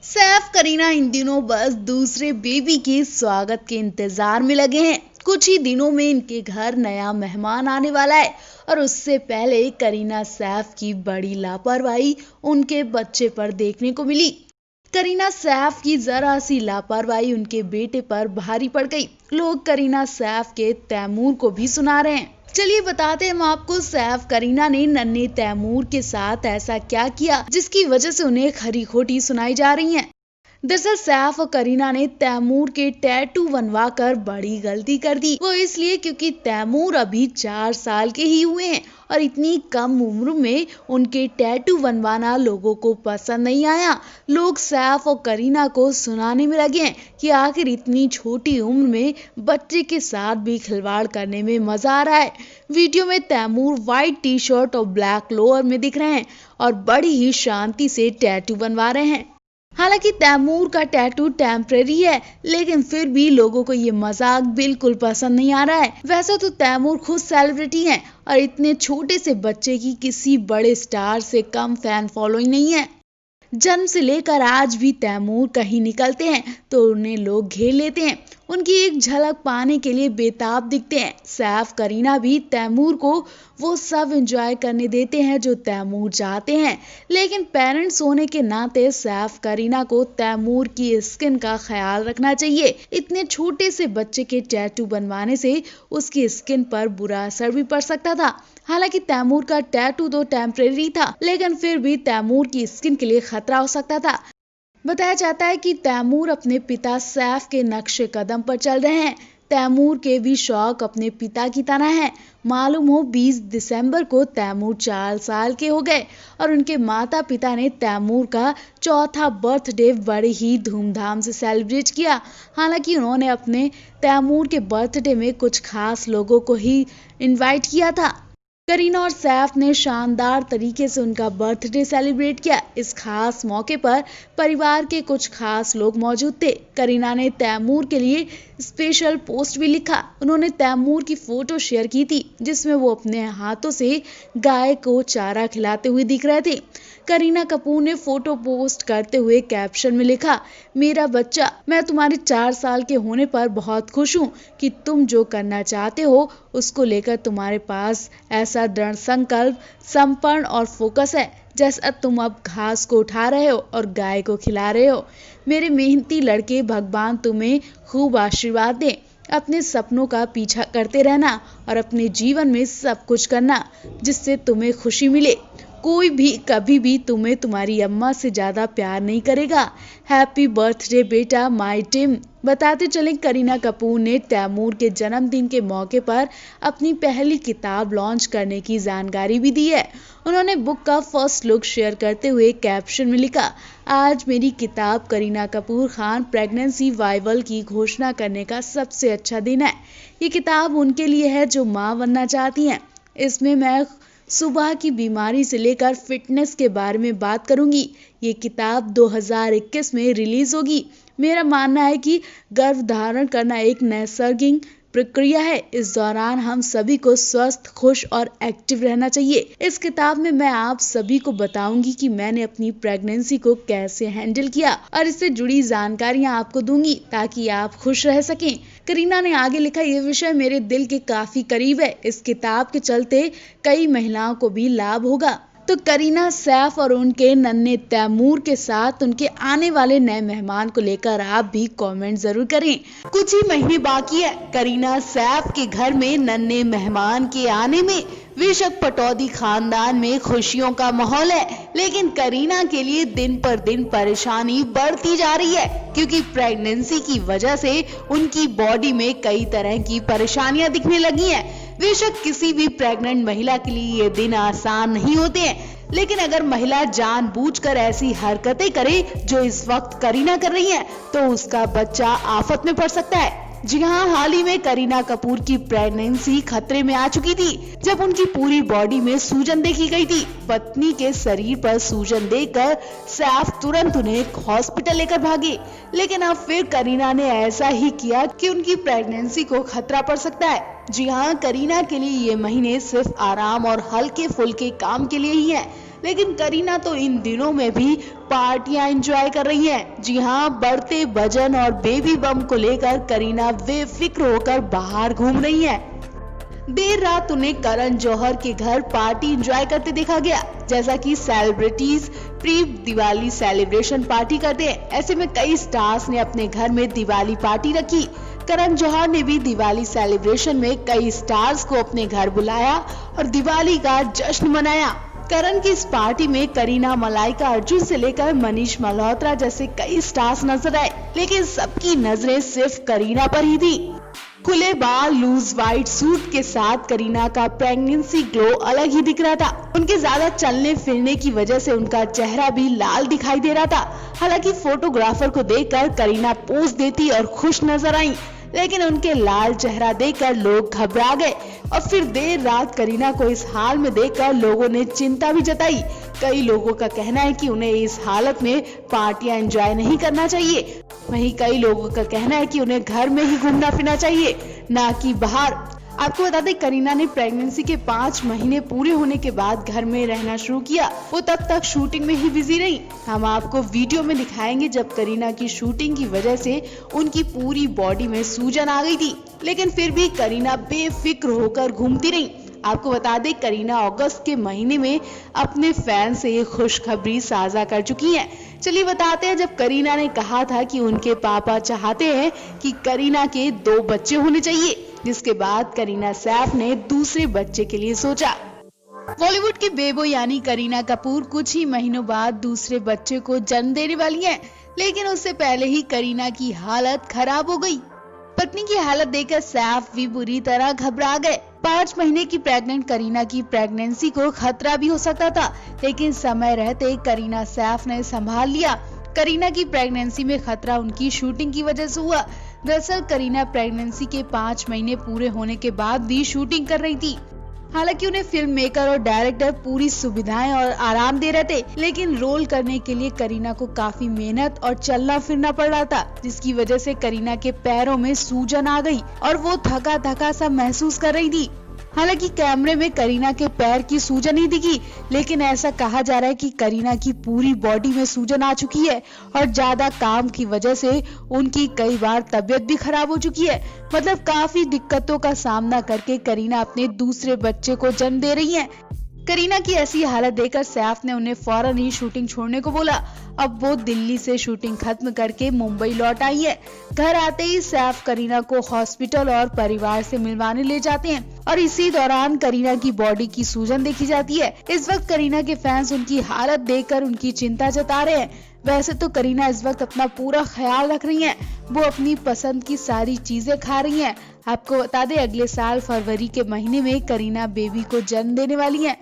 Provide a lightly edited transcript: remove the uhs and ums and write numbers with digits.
सैफ करीना इन दिनों बस दूसरे बेबी के स्वागत के इंतजार में लगे हैं। कुछ ही दिनों में इनके घर नया मेहमान आने वाला है और उससे पहले करीना सैफ की बड़ी लापरवाही उनके बच्चे पर देखने को मिली। करीना सैफ की जरा सी लापरवाही उनके बेटे पर भारी पड़ गई। लोग करीना सैफ के तैमूर को भी सुना रहे हैं। चलिए बताते हैं हम आपको, सैफ करीना ने नन्हे तैमूर के साथ ऐसा क्या किया जिसकी वजह से उन्हें खरी खोटी सुनाई जा रही है। दरअसल सैफ और करीना ने तैमूर के टैटू बनवा कर बड़ी गलती कर दी। वो इसलिए क्योंकि तैमूर अभी 4 साल के ही हुए हैं और इतनी कम उम्र में उनके टैटू बनवाना लोगों को पसंद नहीं आया। लोग सैफ और करीना को सुनाने में लगे हैं कि आखिर इतनी छोटी उम्र में बच्चे के साथ भी खिलवाड़ करने में मजा आ रहा है। वीडियो में तैमूर व्हाइट टी शर्ट और ब्लैक लोअर में दिख रहे हैं और बड़ी ही शांति से टैटू बनवा रहे हैं। हालांकि तैमूर का टैटू टेम्परेरी है, लेकिन फिर भी लोगों को ये मजाक बिल्कुल पसंद नहीं आ रहा है। वैसे तो तैमूर खुद सेलिब्रिटी हैं और इतने छोटे से बच्चे की किसी बड़े स्टार से कम फैन फॉलोइंग नहीं है। जन्म से लेकर आज भी तैमूर कहीं निकलते हैं तो उन्हें लोग घेर लेते हैं, उनकी एक झलक पाने के लिए बेताब दिखते हैं। सैफ करीना भी तैमूर को वो सब एंजॉय करने देते हैं जो तैमूर चाहते हैं, लेकिन पेरेंट्स होने के नाते सैफ करीना को तैमूर की स्किन का ख्याल रखना चाहिए। इतने छोटे से बच्चे के टैटू बनवाने से उसकी स्किन पर बुरा असर भी पड़ सकता था। हालांकि तैमूर का टैटू तो टेम्परेरी था, लेकिन फिर भी तैमूर की स्किन के लिए खतरा हो सकता था। बताया जाता है कि तैमूर अपने पिता सैफ के नक्शे कदम पर चल रहे हैं। तैमूर के भी शौक अपने पिता की तरह हैं। मालूम हो 20 दिसंबर को तैमूर 4 साल के हो गए और उनके माता पिता ने तैमूर का चौथा बर्थडे बड़े ही धूमधाम से सेलिब्रेट किया। हालांकि उन्होंने अपने तैमूर के बर्थडे में कुछ खास लोगों को ही इनवाइट किया था। करीना और सैफ ने शानदार तरीके से उनका बर्थडे सेलिब्रेट किया। इस खास मौके पर परिवार के कुछ खास लोग मौजूद थे। करीना ने तैमूर के लिए स्पेशल पोस्ट भी लिखा। उन्होंने तैमूर की फोटो शेयर की थी जिसमें वो अपने हाथों से गाय को चारा खिलाते हुए दिख रहे थे। करीना कपूर ने फोटो पोस्ट करते हुए कैप्शन में लिखा, मेरा बच्चा, मैं तुम्हारे 4 साल के होने पर बहुत खुश हूँ कि तुम जो करना चाहते हो उसको लेकर तुम्हारे पास ऐसा दृढ़ संकल्प, समर्पण और फोकस है जैसा तुम अब घास को उठा रहे हो और गाय को खिला रहे हो। मेरे मेहनती लड़के, भगवान तुम्हें खूब आशीर्वाद दे। अपने सपनों का पीछा करते रहना और अपने जीवन में सब कुछ करना जिससे तुम्हें खुशी मिले। कोई भी कभी भी तुम्हें तुम्हारी अम्मा से ज्यादा प्यार नहीं करेगा। हैप्पी बर्थडे बेटा, माय टीम। बताते चलें, करीना कपूर ने तैमूर के जन्मदिन के मौके पर अपनी पहली किताब लॉन्च करने की जानकारी भी दी है। उन्होंने बुक का फर्स्ट लुक शेयर करते हुए कैप्शन में लिखा, आज मेरी किताब करीना कपूर खान प्रेगनेंसी वाइवल की घोषणा करने का सबसे अच्छा दिन है। ये किताब उनके लिए है जो मां बनना चाहती हैं। इसमें मैं सुबह की बीमारी से लेकर फिटनेस के बारे में बात करूंगी। ये किताब 2021 में रिलीज होगी। मेरा मानना है कि गर्भ धारण करना एक नैसर्गिक प्रक्रिया है। इस दौरान हम सभी को स्वस्थ, खुश और एक्टिव रहना चाहिए। इस किताब में मैं आप सभी को बताऊंगी कि मैंने अपनी प्रेगनेंसी को कैसे हैंडल किया और इससे जुड़ी जानकारियां आपको दूंगी ताकि आप खुश रह सकें। करीना ने आगे लिखा, ये विषय मेरे दिल के काफी करीब है। इस किताब के चलते कई महिलाओं को भी लाभ होगा। तो करीना सैफ और उनके नन्हे तैमूर के साथ उनके आने वाले नए मेहमान को लेकर आप भी कमेंट जरूर करें। कुछ ही महीने बाकी है करीना सैफ के घर में नन्हे मेहमान के आने में। बेशक पटौदी खानदान में खुशियों का माहौल है, लेकिन करीना के लिए दिन पर दिन परेशानी बढ़ती जा रही है क्योंकि प्रेगनेंसी की वजह से उनकी बॉडी में कई तरह की परेशानियां दिखने लगी हैं। बेशक किसी भी प्रेग्नेंट महिला के लिए ये दिन आसान नहीं होते हैं, लेकिन अगर महिला जानबूझकर ऐसी हरकतें करे जो इस वक्त करीना कर रही है तो उसका बच्चा आफत में पड़ सकता है। जी हाँ, हाल ही में करीना कपूर की प्रेगनेंसी खतरे में आ चुकी थी जब उनकी पूरी बॉडी में सूजन देखी गई थी। पत्नी के शरीर पर सूजन देखकर सैफ तुरंत उन्हें हॉस्पिटल लेकर भागे, लेकिन अब फिर करीना ने ऐसा ही किया कि उनकी प्रेगनेंसी को खतरा पड़ सकता है। जी हाँ, करीना के लिए ये महीने सिर्फ आराम और हल्के फुल्के काम के लिए ही है, लेकिन करीना तो इन दिनों में भी पार्टियां एंजॉय कर रही हैं। जी हाँ, बढ़ते वजन और बेबी बम को लेकर करीना बेफिक्र होकर बाहर घूम रही हैं। देर रात उन्हें करण जौहर के घर पार्टी एंजॉय करते देखा गया। जैसा कि celebrities pre Diwali celebration party करते हैं, ऐसे में कई स्टार्स ने अपने घर में दिवाली पार्टी रखी। करण जौहर ने भी दिवाली सेलिब्रेशन में कई स्टार्स को अपने घर बुलाया और दिवाली का जश्न मनाया। करण की इस पार्टी में करीना, मलाइका अर्जुन से लेकर मनीष मल्होत्रा जैसे कई स्टार्स नजर आए, लेकिन सबकी नजरें सिर्फ करीना पर ही थी। खुले बाल, लूज व्हाइट सूट के साथ करीना का प्रेगनेंसी ग्लो अलग ही दिख रहा था। उनके ज्यादा चलने फिरने की वजह से उनका चेहरा भी लाल दिखाई दे रहा था। हालांकि फोटोग्राफर को देखकर करीना पोज देती और खुश नजर आई, लेकिन उनके लाल चेहरा देखकर लोग घबरा गए और फिर देर रात करीना को इस हाल में देखकर लोगों ने चिंता भी जताई। कई लोगों का कहना है कि उन्हें इस हालत में पार्टियां एंजॉय नहीं करना चाहिए। वहीं कई लोगों का कहना है कि उन्हें घर में ही घूमना फिरना चाहिए, ना कि बाहर। आपको बता दें, करीना ने प्रेगनेंसी के 5 महीने पूरे होने के बाद घर में रहना शुरू किया। वो तब तक शूटिंग में ही बिजी रही। हम आपको वीडियो में दिखाएंगे जब करीना की शूटिंग की वजह से उनकी पूरी बॉडी में सूजन आ गई थी, लेकिन फिर भी करीना बेफिक्र होकर घूमती रही। आपको बता दें, करीना अगस्त के महीने में अपने फैन से ये खुशखबरी साझा कर चुकी हैं। चलिए बताते हैं, जब करीना ने कहा था कि उनके पापा चाहते हैं कि करीना के 2 बच्चे होने चाहिए, जिसके बाद करीना सैफ ने दूसरे बच्चे के लिए सोचा। बॉलीवुड की बेबो यानी करीना कपूर कुछ ही महीनों बाद दूसरे बच्चे को जन्म देने वाली हैं, लेकिन उससे पहले ही करीना की हालत खराब हो गई। पत्नी की हालत देखकर सैफ भी बुरी तरह घबरा गए। 5 महीने की प्रेग्नेंट करीना की प्रेगनेंसी को खतरा भी हो सकता था, लेकिन समय रहते करीना सैफ ने संभाल लिया। करीना की प्रेगनेंसी में खतरा उनकी शूटिंग की वजह से हुआ। दरअसल करीना प्रेगनेंसी के 5 महीने पूरे होने के बाद भी शूटिंग कर रही थी। हालांकि उन्हें फिल्म मेकर और डायरेक्टर पूरी सुविधाएं और आराम दे रहे थे, लेकिन रोल करने के लिए करीना को काफी मेहनत और चलना फिरना पड़ रहा था, जिसकी वजह से करीना के पैरों में सूजन आ गई और वो थका थका सा महसूस कर रही थी। हालांकि कैमरे में करीना के पैर की सूजन नहीं दिखी, लेकिन ऐसा कहा जा रहा है कि करीना की पूरी बॉडी में सूजन आ चुकी है और ज्यादा काम की वजह से उनकी कई बार तबीयत भी खराब हो चुकी है। मतलब काफी दिक्कतों का सामना करके करीना अपने दूसरे बच्चे को जन्म दे रही हैं। करीना की ऐसी हालत देखकर सैफ ने उन्हें फौरन ही शूटिंग छोड़ने को बोला। अब वो दिल्ली से शूटिंग खत्म करके मुंबई लौट आई है। घर आते ही सैफ करीना को हॉस्पिटल और परिवार से मिलवाने ले जाते हैं और इसी दौरान करीना की बॉडी की सूजन देखी जाती है। इस वक्त करीना के फैंस उनकी हालत देखकर उनकी चिंता जता रहे हैं। वैसे तो करीना इस वक्त अपना पूरा ख्याल रख रही हैं। वो अपनी पसंद की सारी चीजें खा रही हैं। आपको बता दें, अगले साल फरवरी के महीने में करीना बेबी को जन्म देने वाली हैं।